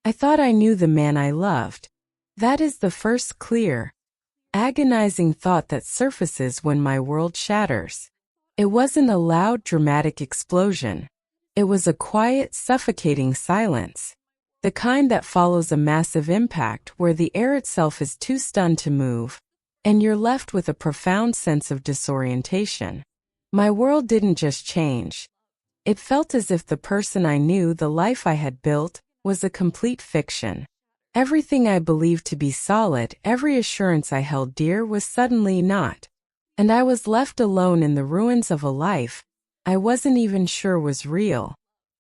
I thought I knew the man I loved. That is the first clear, agonizing thought that surfaces when my world shatters. It wasn't a loud, dramatic explosion. It was a quiet, suffocating silence. The kind that follows a massive impact where the air itself is too stunned to move, and you're left with a profound sense of disorientation. My world didn't just change. It felt as if the person I knew, the life I had built, was a complete fiction. Everything I believed to be solid, every assurance I held dear was suddenly not. And I was left alone in the ruins of a life I wasn't even sure was real.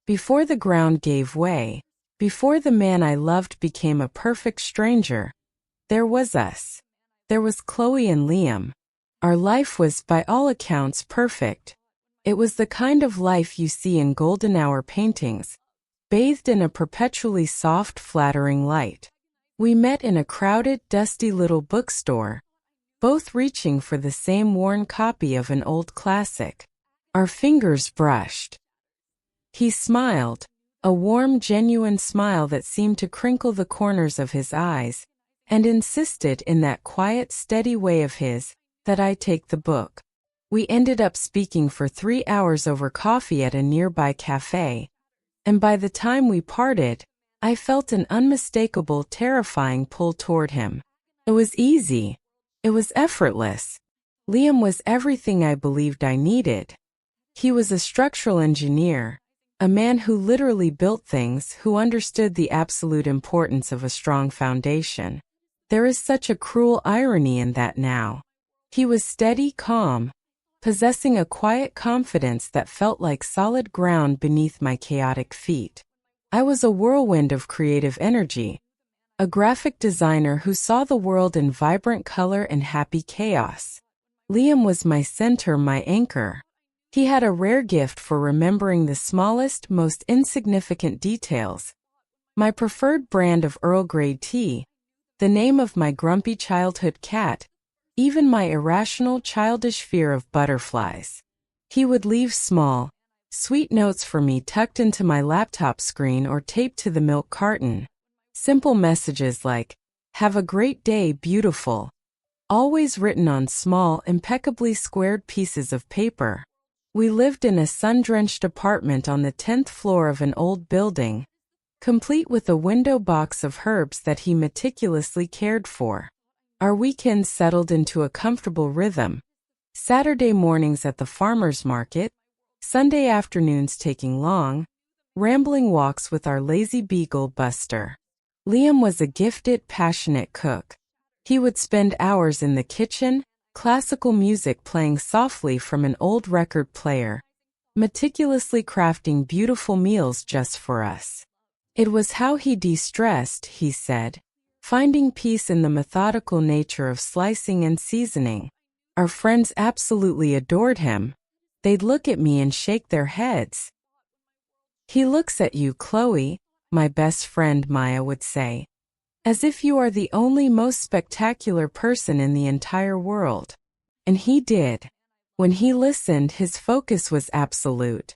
Before the ground gave way, before the man I loved became a perfect stranger, there was us. There was Chloe and Liam. Our life was, by all accounts, perfect. It was the kind of life you see in golden hour paintings, bathed in a perpetually soft, flattering light. We met in a crowded, dusty little bookstore, both reaching for the same worn copy of an old classic. Our fingers brushed. He smiled, a warm, genuine smile that seemed to crinkle the corners of his eyes, and insisted in that quiet, steady way of his that I take the book. We ended up speaking for 3 hours over coffee at a nearby cafe, and by the time we parted, I felt an unmistakable, terrifying pull toward him. It was easy. It was effortless. Liam was everything I believed I needed. He was a structural engineer, a man who literally built things, who understood the absolute importance of a strong foundation. There is such a cruel irony in that now. He was steady, calm, possessing a quiet confidence that felt like solid ground beneath my chaotic feet. I was a whirlwind of creative energy, a graphic designer who saw the world in vibrant color and happy chaos. Liam was my center, my anchor. He had a rare gift for remembering the smallest, most insignificant details. My preferred brand of Earl Grey tea, the name of my grumpy childhood cat, even my irrational, childish fear of butterflies. He would leave small, sweet notes for me tucked into my laptop screen or taped to the milk carton. Simple messages like, "Have a great day, beautiful," always written on small, impeccably squared pieces of paper. We lived in a sun-drenched apartment on the 10th floor of an old building, complete with a window box of herbs that he meticulously cared for. Our weekends settled into a comfortable rhythm. Saturday mornings at the farmer's market, Sunday afternoons taking long, rambling walks with our lazy beagle Buster. Liam was a gifted, passionate cook. He would spend hours in the kitchen, classical music playing softly from an old record player, meticulously crafting beautiful meals just for us. It was how he de-stressed, he said, finding peace in the methodical nature of slicing and seasoning. Our friends absolutely adored him. They'd look at me and shake their heads. "He looks at you, Chloe," my best friend Maya would say, "as if you are the only most spectacular person in the entire world." And he did. When he listened, his focus was absolute.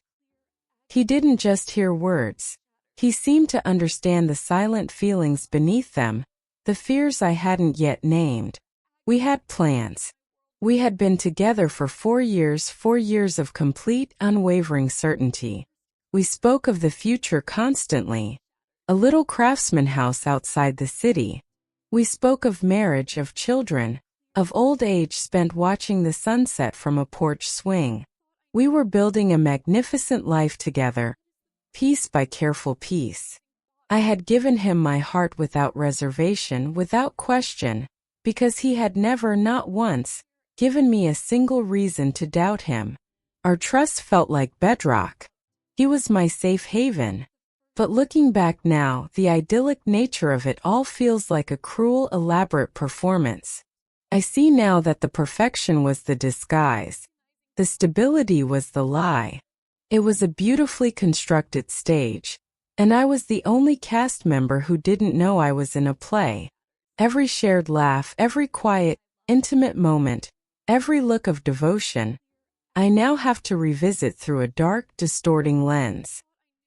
He didn't just hear words. He seemed to understand the silent feelings beneath them, the fears I hadn't yet named. We had plans. We had been together for 4 years of complete, unwavering certainty. We spoke of the future constantly. A little craftsman house outside the city. We spoke of marriage, of children, of old age spent watching the sunset from a porch swing. We were building a magnificent life together, piece by careful piece. I had given him my heart without reservation, without question, because he had never, not once, given me a single reason to doubt him. Our trust felt like bedrock. He was my safe haven. But looking back now, the idyllic nature of it all feels like a cruel, elaborate performance. I see now that the perfection was the disguise. The stability was the lie. It was a beautifully constructed stage, and I was the only cast member who didn't know I was in a play. Every shared laugh, every quiet, intimate moment, every look of devotion, I now have to revisit through a dark, distorting lens.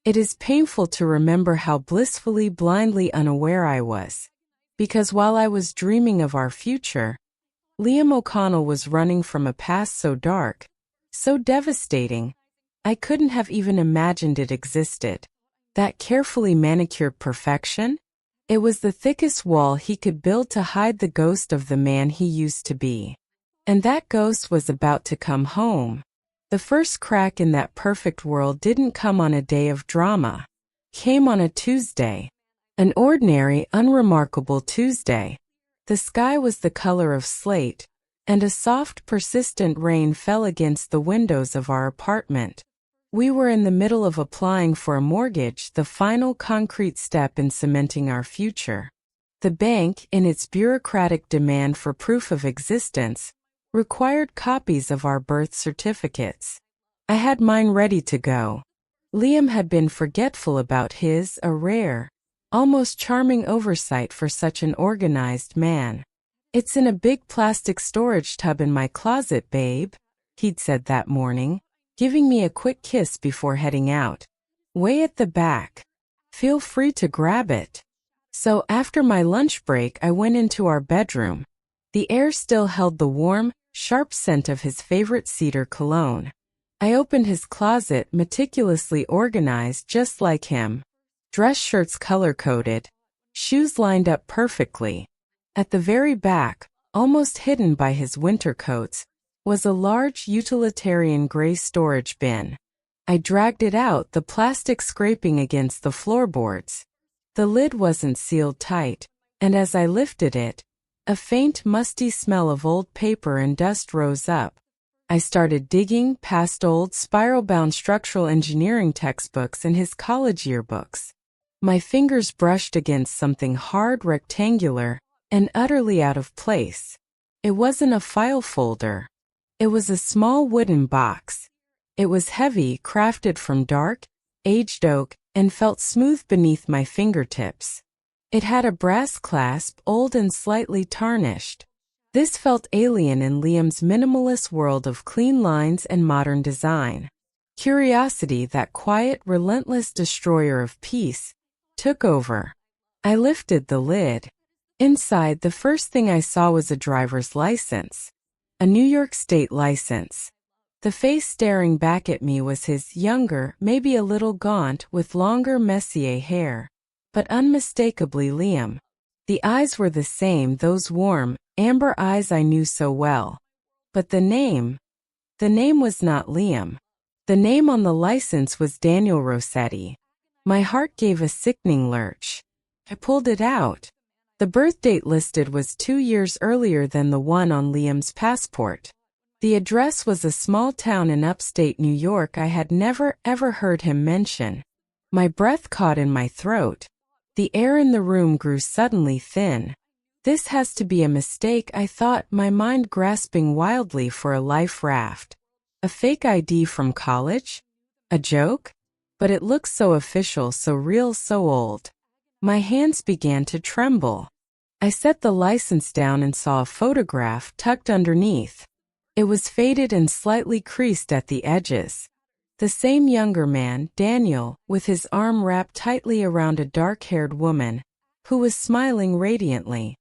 It is painful to remember how blissfully blindly unaware I was. Because while I was dreaming of our future, Liam O'Connell was running from a past so dark, so devastating, I couldn't have even imagined it existed. That carefully manicured perfection? It was the thickest wall he could build to hide the ghost of the man he used to be. And that ghost was about to come home. The first crack in that perfect world didn't come on a day of drama. It came on a Tuesday. An ordinary, unremarkable Tuesday. The sky was the color of slate, and a soft, persistent rain fell against the windows of our apartment. We were in the middle of applying for a mortgage, the final concrete step in cementing our future. The bank, in its bureaucratic demand for proof of existence, required copies of our birth certificates. I had mine ready to go. Liam had been forgetful about his, a rare, almost charming oversight for such an organized man. "It's in a big plastic storage tub in my closet, babe," he'd said that morning, giving me a quick kiss before heading out. "Way at the back. Feel free to grab it." So after my lunch break, I went into our bedroom. The air still held the warm, sharp scent of his favorite cedar cologne. I opened his closet, meticulously organized just like him. Dress shirts color-coded, shoes lined up perfectly. At the very back, almost hidden by his winter coats, was a large utilitarian gray storage bin. I dragged it out, the plastic scraping against the floorboards. The lid wasn't sealed tight, and as I lifted it, a faint, musty smell of old paper and dust rose up. I started digging past old spiral-bound structural engineering textbooks and his college yearbooks. My fingers brushed against something hard, rectangular, and utterly out of place. It wasn't a file folder. It was a small wooden box. It was heavy, crafted from dark, aged oak, and felt smooth beneath my fingertips. It had a brass clasp, old and slightly tarnished. This felt alien in Liam's minimalist world of clean lines and modern design. Curiosity, that quiet, relentless destroyer of peace, took over. I lifted the lid. Inside, the first thing I saw was a driver's license. A New York State license. The face staring back at me was his, younger, maybe a little gaunt, with longer Messier hair, but unmistakably Liam. The eyes were the same, those warm, amber eyes I knew so well. But the name was not Liam. The name on the license was Daniel Rossetti. My heart gave a sickening lurch. I pulled it out. The birth date listed was 2 years earlier than the one on Liam's passport. The address was a small town in upstate New York I had never ever heard him mention. My breath caught in my throat. The air in the room grew suddenly thin. This has to be a mistake, I thought, my mind grasping wildly for a life raft. A fake ID from college? A joke? But it looked so official, so real, so old. My hands began to tremble. I set the license down and saw a photograph tucked underneath. It was faded and slightly creased at the edges. The same younger man, Daniel, with his arm wrapped tightly around a dark-haired woman, who was smiling radiantly.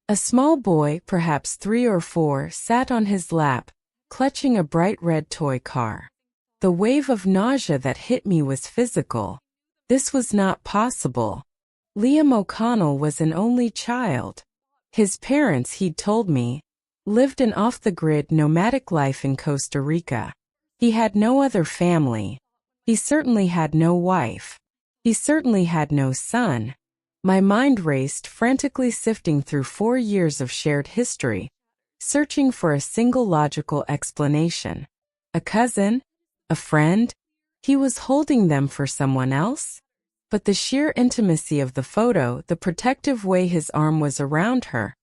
A small boy, perhaps 3 or 4, sat on his lap, clutching a bright red toy car. The wave of nausea that hit me was physical. This was not possible. Liam O'Connell was an only child. His parents, he'd told me, lived an off-the-grid nomadic life in Costa Rica. He had no other family. He certainly had no wife. He certainly had no son. My mind raced, frantically sifting through 4 years of shared history, searching for a single logical explanation. A cousin? A friend? He was holding them for someone else? But the sheer intimacy of the photo, the protective way his arm was around her,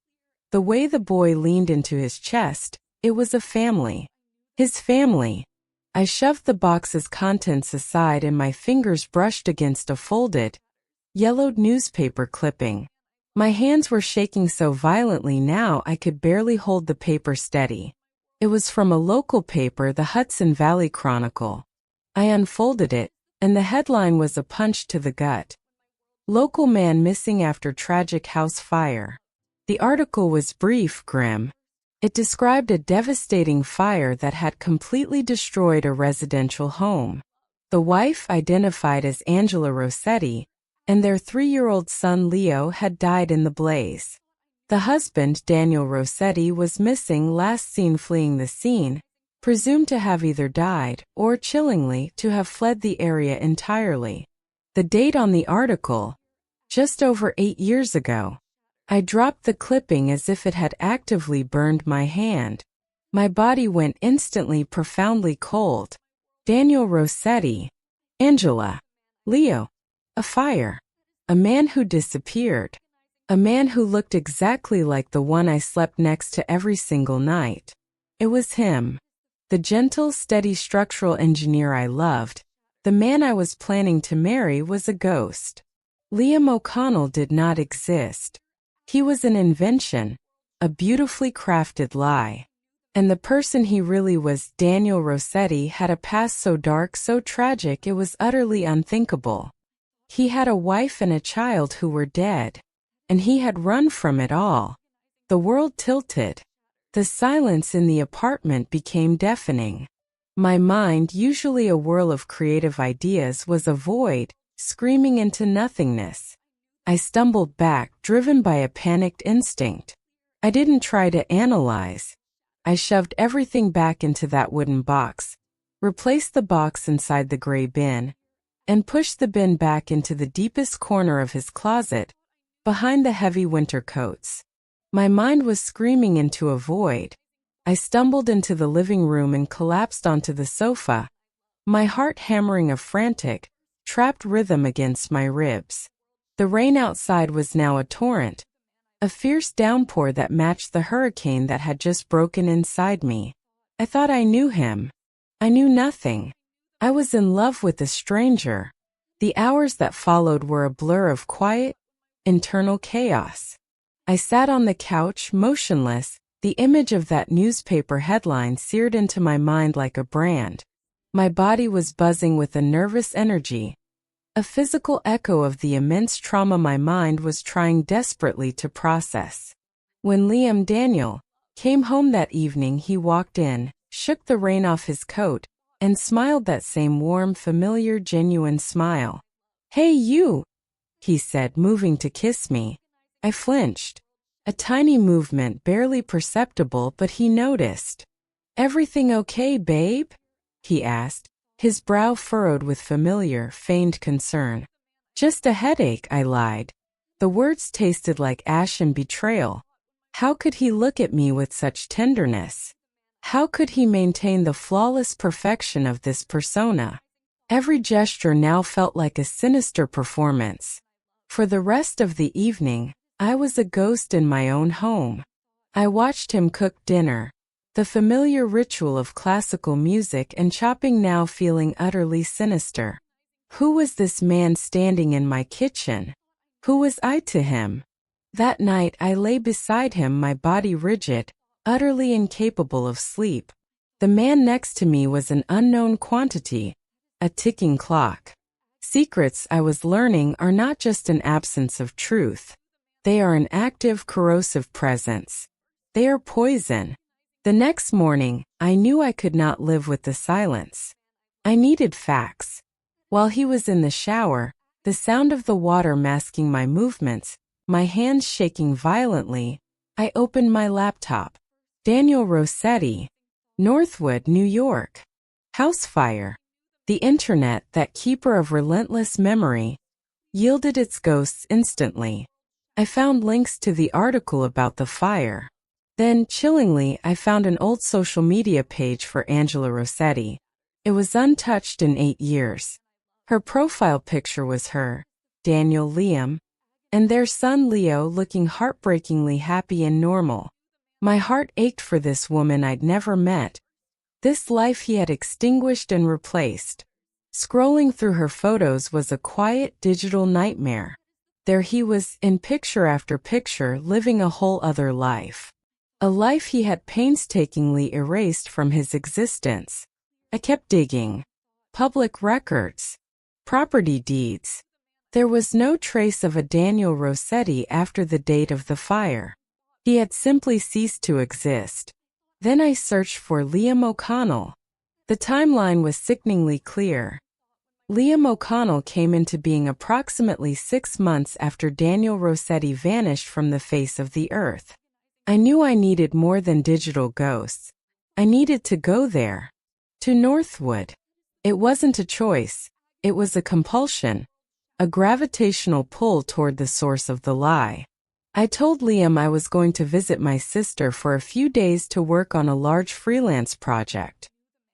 the way the boy leaned into his chest, it was a family. His family. I shoved the box's contents aside and my fingers brushed against a folded, yellowed newspaper clipping. My hands were shaking so violently now I could barely hold the paper steady. It was from a local paper, the Hudson Valley Chronicle. I unfolded it, and the headline was a punch to the gut. Local man missing after tragic house fire. The article was brief, grim. It described a devastating fire that had completely destroyed a residential home. The wife, identified as Angela Rossetti, and their 3-year-old son Leo had died in the blaze. The husband, Daniel Rossetti, was missing, last seen fleeing the scene, presumed to have either died or, chillingly, to have fled the area entirely. The date on the article: just over 8 years ago. I dropped the clipping as if it had actively burned my hand. My body went instantly profoundly cold. Daniel Rossetti, Angela, Leo, a fire, a man who disappeared, a man who looked exactly like the one I slept next to every single night. It was him, the gentle, steady structural engineer I loved. The man I was planning to marry was a ghost. Liam O'Connell did not exist. He was an invention, a beautifully crafted lie. And the person he really was, Daniel Rossetti, had a past so dark, so tragic, it was utterly unthinkable. He had a wife and a child who were dead, and he had run from it all. The world tilted. The silence in the apartment became deafening. My mind, usually a whirl of creative ideas, was a void, screaming into nothingness. I stumbled back, driven by a panicked instinct. I didn't try to analyze. I shoved everything back into that wooden box, replaced the box inside the gray bin, and pushed the bin back into the deepest corner of his closet, behind the heavy winter coats. My mind was screaming into a void. I stumbled into the living room and collapsed onto the sofa, my heart hammering a frantic, trapped rhythm against my ribs. The rain outside was now a torrent, a fierce downpour that matched the hurricane that had just broken inside me. I thought I knew him. I knew nothing. I was in love with a stranger. The hours that followed were a blur of quiet, internal chaos. I sat on the couch, motionless, the image of that newspaper headline seared into my mind like a brand. My body was buzzing with a nervous energy, a physical echo of the immense trauma my mind was trying desperately to process. When Liam Daniel came home that evening, he walked in, shook the rain off his coat, and smiled that same warm, familiar, genuine smile. "Hey, you," he said, moving to kiss me. I flinched. A tiny movement, barely perceptible, but he noticed. "Everything okay, babe?" he asked, his brow furrowed with familiar, feigned concern. "Just a headache," I lied. The words tasted like ash and betrayal. How could he look at me with such tenderness? How could he maintain the flawless perfection of this persona? Every gesture now felt like a sinister performance. For the rest of the evening, I was a ghost in my own home. I watched him cook dinner, the familiar ritual of classical music and chopping now feeling utterly sinister. Who was this man standing in my kitchen? Who was I to him? That night I lay beside him, my body rigid, utterly incapable of sleep. The man next to me was an unknown quantity, a ticking clock. Secrets, I was learning, are not just an absence of truth. They are an active, corrosive presence. They are poison. The next morning, I knew I could not live with the silence. I needed facts. While he was in the shower, the sound of the water masking my movements, my hands shaking violently, I opened my laptop. Daniel Rossetti, Northwood, New York. House fire. The internet, that keeper of relentless memory, yielded its ghosts instantly. I found links to the article about the fire. Then, chillingly, I found an old social media page for Angela Rossetti. It was untouched in 8 years. Her profile picture was her, Daniel, Liam, and their son Leo, looking heartbreakingly happy and normal. My heart ached for this woman I'd never met, this life he had extinguished and replaced. Scrolling through her photos was a quiet digital nightmare. There he was, in picture after picture, living a whole other life. A life he had painstakingly erased from his existence. I kept digging. Public records. Property deeds. There was no trace of a Daniel Rossetti after the date of the fire. He had simply ceased to exist. Then I searched for Liam O'Connell. The timeline was sickeningly clear. Liam O'Connell came into being approximately 6 months after Daniel Rossetti vanished from the face of the earth. I knew I needed more than digital ghosts. I needed to go there. To Northwood. It wasn't a choice. It was a compulsion. A gravitational pull toward the source of the lie. I told Liam I was going to visit my sister for a few days to work on a large freelance project.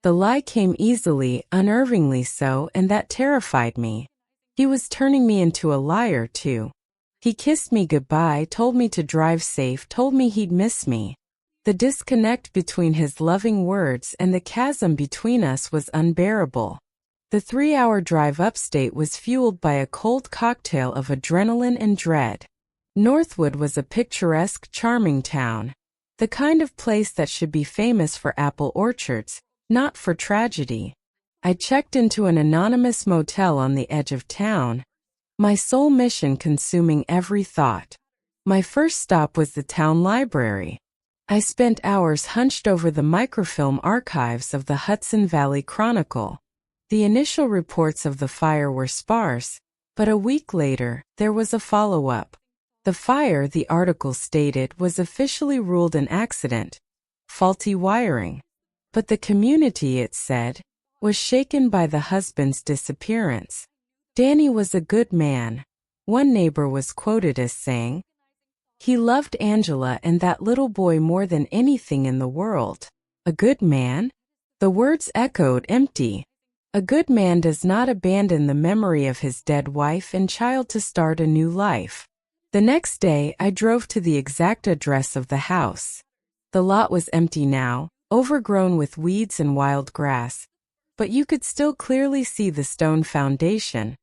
The lie came easily, unnervingly so, and that terrified me. He was turning me into a liar, too. He kissed me goodbye, told me to drive safe, told me he'd miss me. The disconnect between his loving words and the chasm between us was unbearable. The 3-hour drive upstate was fueled by a cold cocktail of adrenaline and dread. Northwood was a picturesque, charming town. The kind of place that should be famous for apple orchards, not for tragedy. I checked into an anonymous motel on the edge of town, my sole mission consuming every thought. My first stop was the town library. I spent hours hunched over the microfilm archives of the Hudson Valley Chronicle. The initial reports of the fire were sparse, but a week later, there was a follow-up. The fire, the article stated, was officially ruled an accident, faulty wiring. But the community, it said, was shaken by the husband's disappearance. Danny was a good man. One neighbor was quoted as saying, "He loved Angela and that little boy more than anything in the world." A good man? The words echoed empty. A good man does not abandon the memory of his dead wife and child to start a new life. The next day, I drove to the exact address of the house. The lot was empty now, overgrown with weeds and wild grass, but you could still clearly see the stone foundation,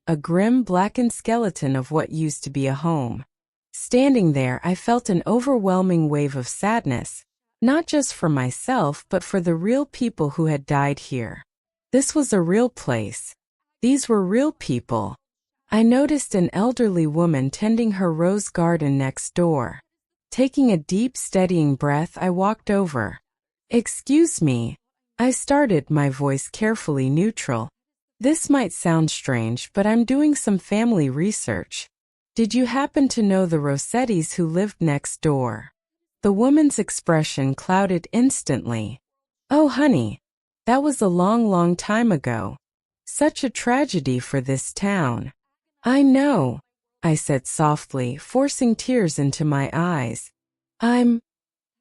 a grim, blackened skeleton of what used to be a home. Standing there, I felt an overwhelming wave of sadness, not just for myself but for the real people who had died here. This was a real place. These were real people. I noticed an elderly woman tending her rose garden next door. Taking a deep, steadying breath, I walked over. "Excuse me," I started, my voice carefully neutral. "This might sound strange, but I'm doing some family research. Did you happen to know the Rossettis who lived next door?" The woman's expression clouded instantly. "Oh, honey, that was a long, long time ago. Such a tragedy for this town." "I know," I said softly, forcing tears into my eyes. "I'm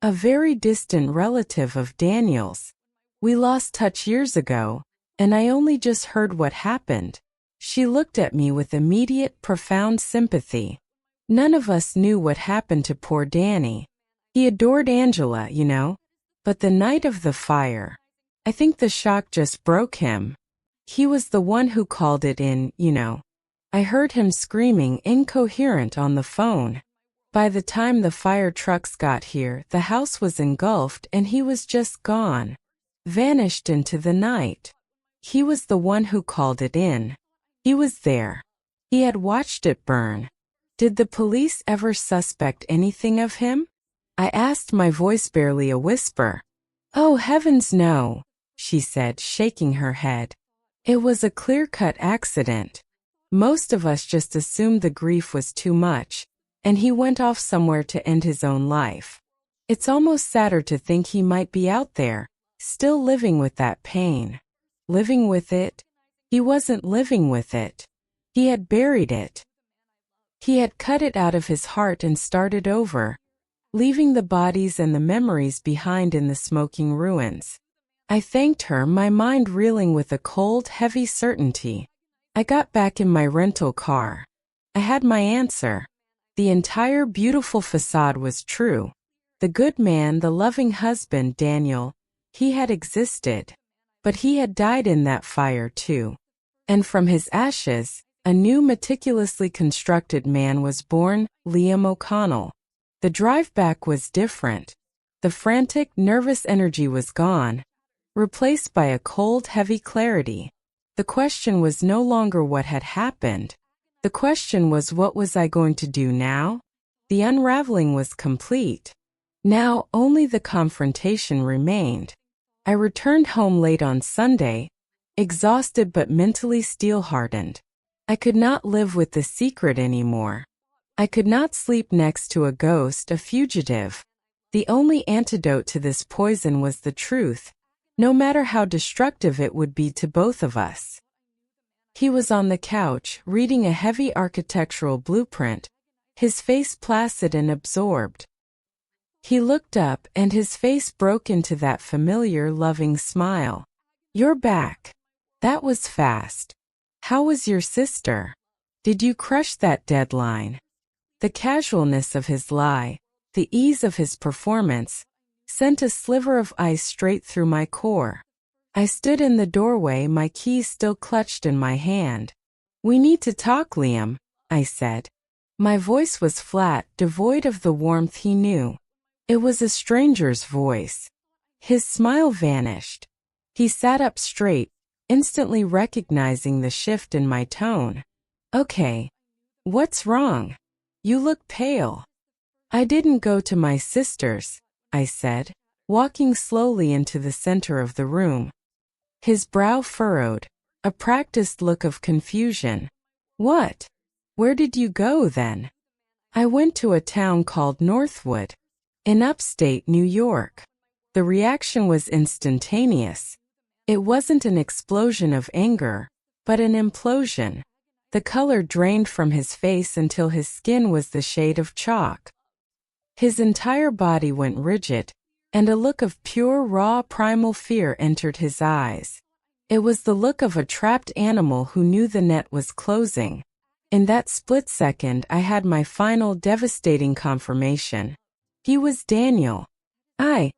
a very distant relative of Daniel's. We lost touch years ago, and I only just heard what happened." She looked at me with immediate, profound sympathy. "None of us knew what happened to poor Danny. He adored Angela, you know. But the night of the fire, I think the shock just broke him. He was the one who called it in, you know. I heard him screaming incoherent on the phone. By the time the fire trucks got here, the house was engulfed and he was just gone. Vanished into the night. He was the one who called it in. He was there. He had watched it burn. Did the police ever suspect anything of him?" I asked, my voice barely a whisper. "Oh, heavens no," she said, shaking her head. "It was a clear-cut accident. Most of us just assumed the grief was too much, and he went off somewhere to end his own life. It's almost sadder to think he might be out there, still living with that pain." Living with it? He wasn't living with it. He had buried it. He had cut it out of his heart and started over, leaving the bodies and the memories behind in the smoking ruins. I thanked her, my mind reeling with a cold, heavy certainty. I got back in my rental car. I had my answer. The entire beautiful facade was true. The good man, the loving husband, Daniel, he had existed. But he had died in that fire too. And from his ashes, a new meticulously constructed man was born, Liam O'Connell. The drive back was different. The frantic, nervous energy was gone, replaced by a cold, heavy clarity. The question was no longer what had happened. The question was, what was I going to do now? The unraveling was complete. Now only the confrontation remained. I returned home late on Sunday, exhausted but mentally steel-hardened. I could not live with the secret anymore. I could not sleep next to a ghost, a fugitive. The only antidote to this poison was the truth, no matter how destructive it would be to both of us. He was on the couch, reading a heavy architectural blueprint, his face placid and absorbed. He looked up, and his face broke into that familiar, loving smile. "You're back. That was fast. How was your sister? Did you crush that deadline?" The casualness of his lie, the ease of his performance, sent a sliver of ice straight through my core. I stood in the doorway, my keys still clutched in my hand. "We need to talk, Liam," I said. My voice was flat, devoid of the warmth he knew. It was a stranger's voice. His smile vanished. He sat up straight, instantly recognizing the shift in my tone. "Okay. What's wrong? You look pale." "I didn't go to my sister's," I said, walking slowly into the center of the room. His brow furrowed, a practiced look of confusion. "What? Where did you go then?" "I went to a town called Northwood, in upstate New York." The reaction was instantaneous. It wasn't an explosion of anger, but an implosion. The color drained from his face until his skin was the shade of chalk. His entire body went rigid, and a look of pure, raw, primal fear entered his eyes. It was the look of a trapped animal who knew the net was closing. In that split second, I had my final, devastating confirmation. He was Daniel. I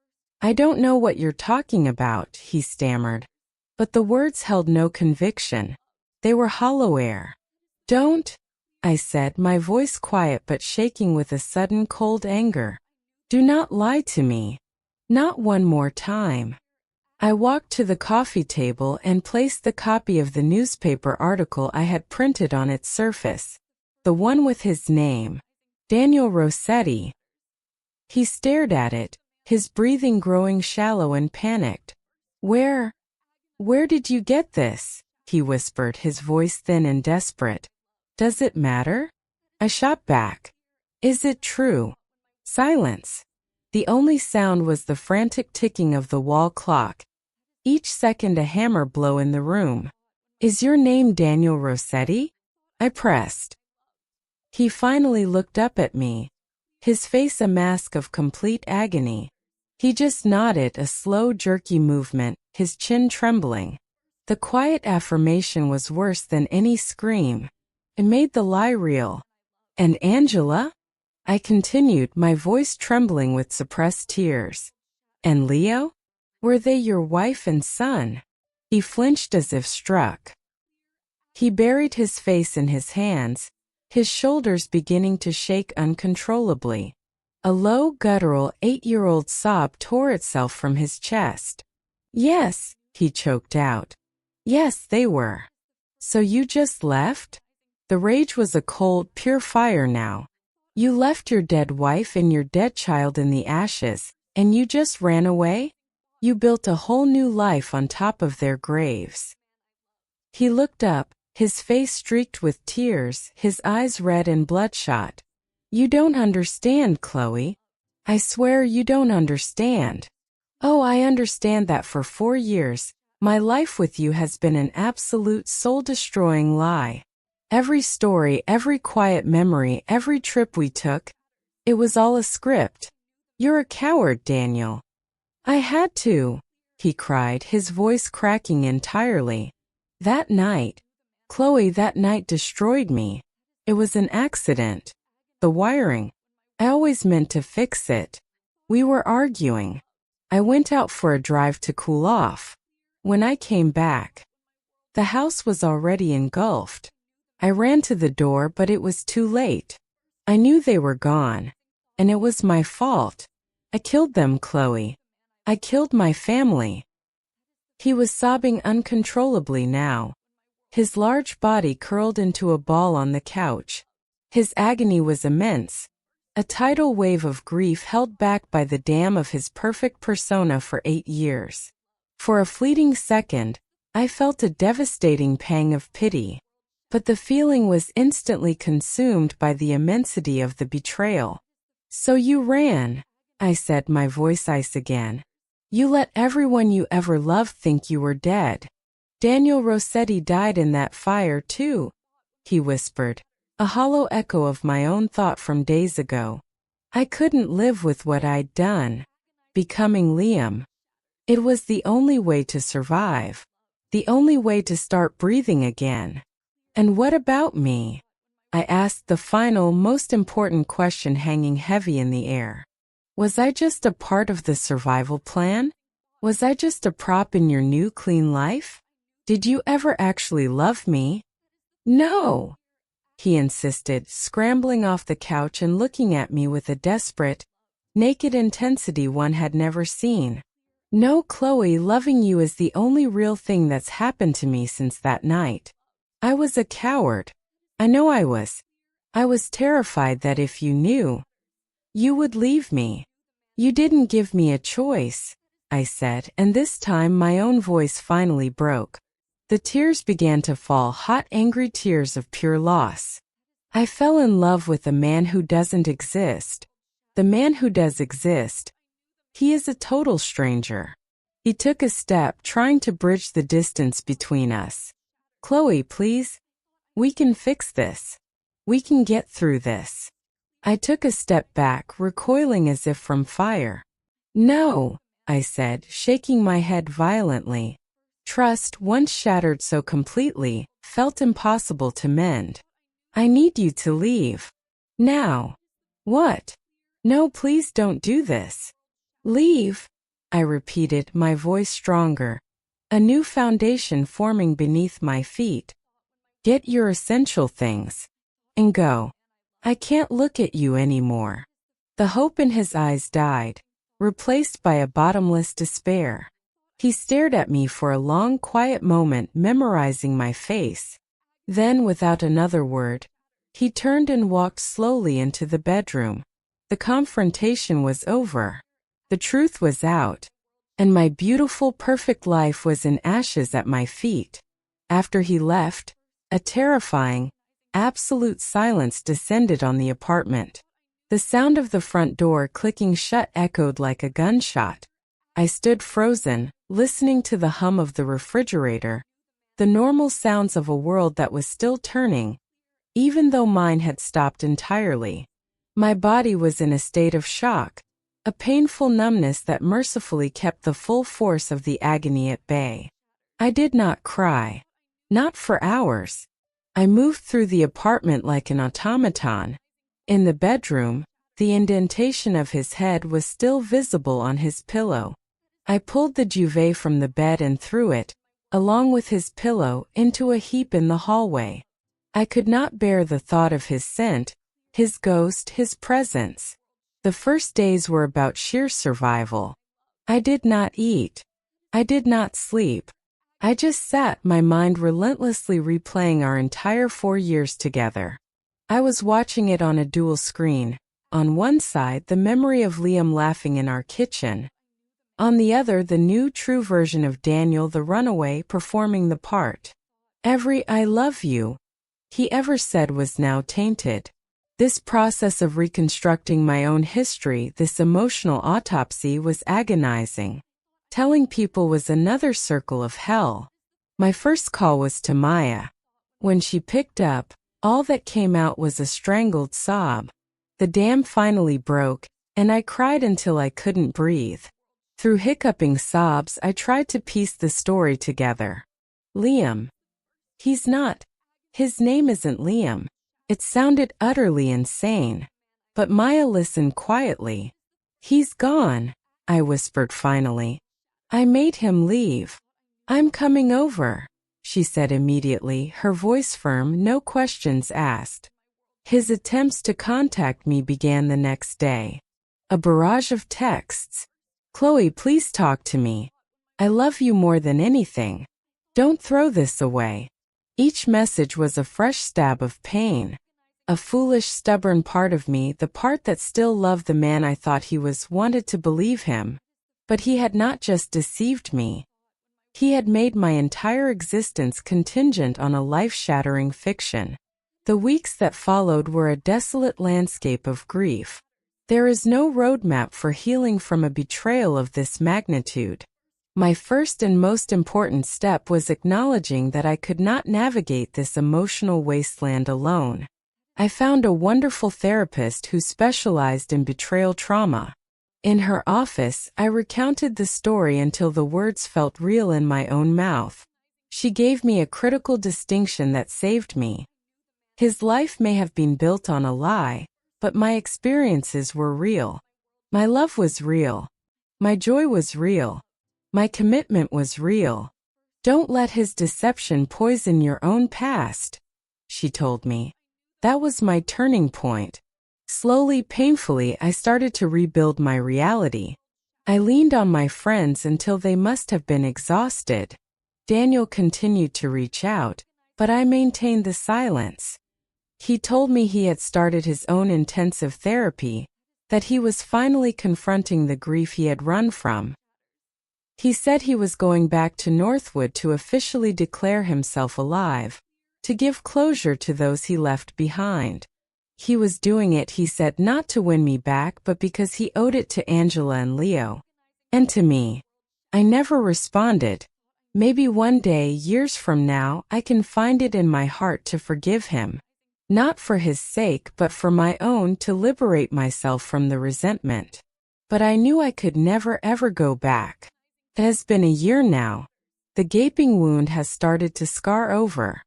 don't know what you're talking about," he stammered. But the words held no conviction. They were hollow air. "Don't," I said, my voice quiet but shaking with a sudden cold anger. "Do not lie to me. Not one more time." I walked to the coffee table and placed the copy of the newspaper article I had printed on its surface. The one with his name. Daniel Rossetti. He stared at it, his breathing growing shallow and panicked. Where did you get this?" he whispered, his voice thin and desperate. "Does it matter?" I shot back. "Is it true?" Silence. The only sound was the frantic ticking of the wall clock. Each second a hammer blow in the room. "Is your name Daniel Rossetti?" I pressed. He finally looked up at me, his face a mask of complete agony. He just nodded, a slow, jerky movement, his chin trembling. The quiet affirmation was worse than any scream. It made the lie real. "And Angela?" I continued, my voice trembling with suppressed tears. "And Leo? Were they your wife and son?" He flinched as if struck. He buried his face in his hands, his shoulders beginning to shake uncontrollably. A low, guttural, 8-year-old sob tore itself from his chest. "Yes," he choked out. "Yes, they were." "So you just left?" The rage was a cold, pure fire now. "You left your dead wife and your dead child in the ashes, and you just ran away? You built a whole new life on top of their graves." He looked up, his face streaked with tears, his eyes red and bloodshot. "You don't understand, Chloe. I swear you don't understand." "Oh, I understand that for 4 years, my life with you has been an absolute soul-destroying lie. Every story, every quiet memory, every trip we took, it was all a script. You're a coward, Daniel." "I had to," he cried, his voice cracking entirely. "That night, Chloe, that night destroyed me. It was an accident. The wiring. I always meant to fix it. We were arguing. I went out for a drive to cool off. When I came back, the house was already engulfed. I ran to the door, but it was too late. I knew they were gone, and it was my fault. I killed them, Chloe. I killed my family." He was sobbing uncontrollably now, His large body curled into a ball on the couch. His agony was immense, a tidal wave of grief held back by the dam of his perfect persona for 8 years. For a fleeting second, I felt a devastating pang of pity. But the feeling was instantly consumed by the immensity of the betrayal. "So you ran," I said, my voice ice again. "You let everyone you ever loved think you were dead. Daniel Rossetti died in that fire too," he whispered, a hollow echo of my own thought from days ago. I couldn't live with what I'd done. Becoming Liam. It was the only way to survive. The only way to start breathing again. "And what about me?" I asked, the final, most important question hanging heavy in the air. Was I just a part of the survival plan? Was I just a prop in your new clean life? Did you ever actually love me? "No," he insisted, scrambling off the couch and looking at me with a desperate, naked intensity one had never seen. "No, Chloe, loving you is the only real thing that's happened to me since that night. I was a coward. I know I was. I was terrified that if you knew, you would leave me. You didn't give me a choice," I said, and this time my own voice finally broke. The tears began to fall, hot, angry tears of pure loss. I fell in love with a man who doesn't exist. The man who does exist. He is a total stranger. He took a step, trying to bridge the distance between us. "Chloe, please. We can fix this. We can get through this." I took a step back, recoiling as if from fire. "No," I said, shaking my head violently. Trust, once shattered so completely, felt impossible to mend. "I need you to leave. Now." "What?" "No, please don't do this." "Leave," I repeated, my voice stronger. A new foundation forming beneath my feet. "Get your essential things. And go. I can't look at you anymore." The hope in his eyes died, replaced by a bottomless despair. He stared at me for a long, quiet moment, memorizing my face. Then, without another word, he turned and walked slowly into the bedroom. The confrontation was over. The truth was out. And my beautiful, perfect life was in ashes at my feet. After he left, a terrifying, absolute silence descended on the apartment. The sound of the front door clicking shut echoed like a gunshot. I stood frozen, listening to the hum of the refrigerator, the normal sounds of a world that was still turning, even though mine had stopped entirely. My body was in a state of shock, a painful numbness that mercifully kept the full force of the agony at bay. I did not cry. Not for hours. I moved through the apartment like an automaton. In the bedroom, the indentation of his head was still visible on his pillow. I pulled the duvet from the bed and threw it, along with his pillow, into a heap in the hallway. I could not bear the thought of his scent, his ghost, his presence. The first days were about sheer survival. I did not eat. I did not sleep. I just sat, my mind relentlessly replaying our entire 4 years together. I was watching it on a dual screen. On one side, the memory of Liam laughing in our kitchen. On the other, the new, true version of Daniel the runaway performing the part. Every "I love you" he ever said was now tainted. This process of reconstructing my own history, this emotional autopsy, was agonizing. Telling people was another circle of hell. My first call was to Maya. When she picked up, all that came out was a strangled sob. The dam finally broke, and I cried until I couldn't breathe. Through hiccuping sobs, I tried to piece the story together. Liam. He's not. His name isn't Liam. It sounded utterly insane. But Maya listened quietly. He's gone, I whispered finally. I made him leave. I'm coming over, she said immediately, her voice firm, no questions asked. His attempts to contact me began the next day. A barrage of texts. Chloe, please talk to me. I love you more than anything. Don't throw this away. Each message was a fresh stab of pain. A foolish, stubborn part of me, the part that still loved the man I thought he was, wanted to believe him. But he had not just deceived me. He had made my entire existence contingent on a life-shattering fiction. The weeks that followed were a desolate landscape of grief. There is no roadmap for healing from a betrayal of this magnitude. My first and most important step was acknowledging that I could not navigate this emotional wasteland alone. I found a wonderful therapist who specialized in betrayal trauma. In her office, I recounted the story until the words felt real in my own mouth. She gave me a critical distinction that saved me. His life may have been built on a lie, but my experiences were real. My love was real. My joy was real. My commitment was real. Don't let his deception poison your own past, she told me. That was my turning point. Slowly, painfully, I started to rebuild my reality. I leaned on my friends until they must have been exhausted. Daniel continued to reach out, but I maintained the silence. He told me he had started his own intensive therapy, that he was finally confronting the grief he had run from. He said he was going back to Northwood to officially declare himself alive, to give closure to those he left behind. He was doing it, he said, not to win me back, but because he owed it to Angela and Leo. And to me. I never responded. Maybe one day, years from now, I can find it in my heart to forgive him. Not for his sake, but for my own, to liberate myself from the resentment. But I knew I could never ever go back. It has been a year now. The gaping wound has started to scar over.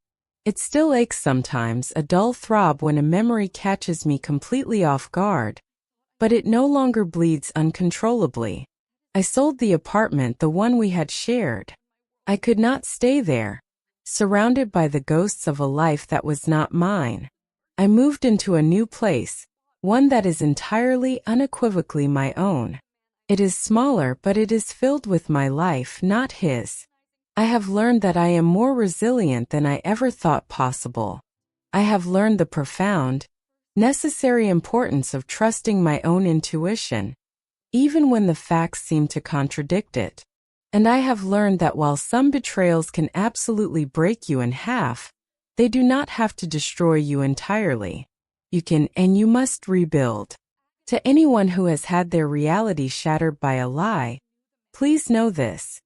It still aches sometimes, a dull throb when a memory catches me completely off guard. But it no longer bleeds uncontrollably. I sold the apartment, the one we had shared. I could not stay there, surrounded by the ghosts of a life that was not mine. I moved into a new place, one that is entirely, unequivocally my own. It is smaller, but it is filled with my life, not his. I have learned that I am more resilient than I ever thought possible. I have learned the profound, necessary importance of trusting my own intuition, even when the facts seem to contradict it. And I have learned that while some betrayals can absolutely break you in half, they do not have to destroy you entirely. You can and you must rebuild. To anyone who has had their reality shattered by a lie, please know this.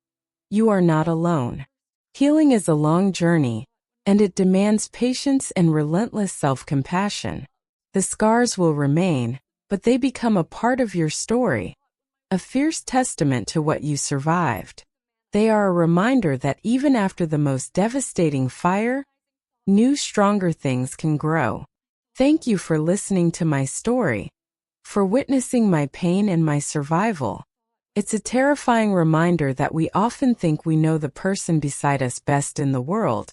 You are not alone. Healing is a long journey, and it demands patience and relentless self-compassion. The scars will remain, but they become a part of your story, a fierce testament to what you survived. They are a reminder that even after the most devastating fire, new, stronger things can grow. Thank you for listening to my story, for witnessing my pain and my survival. It's a terrifying reminder that we often think we know the person beside us best in the world,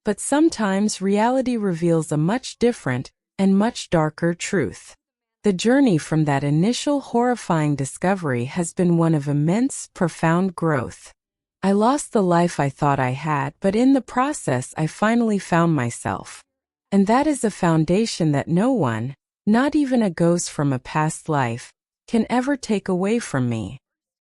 but sometimes reality reveals a much different and much darker truth. The journey from that initial horrifying discovery has been one of immense, profound growth. I lost the life I thought I had, but in the process I finally found myself. And that is a foundation that no one, not even a ghost from a past life, can ever take away from me.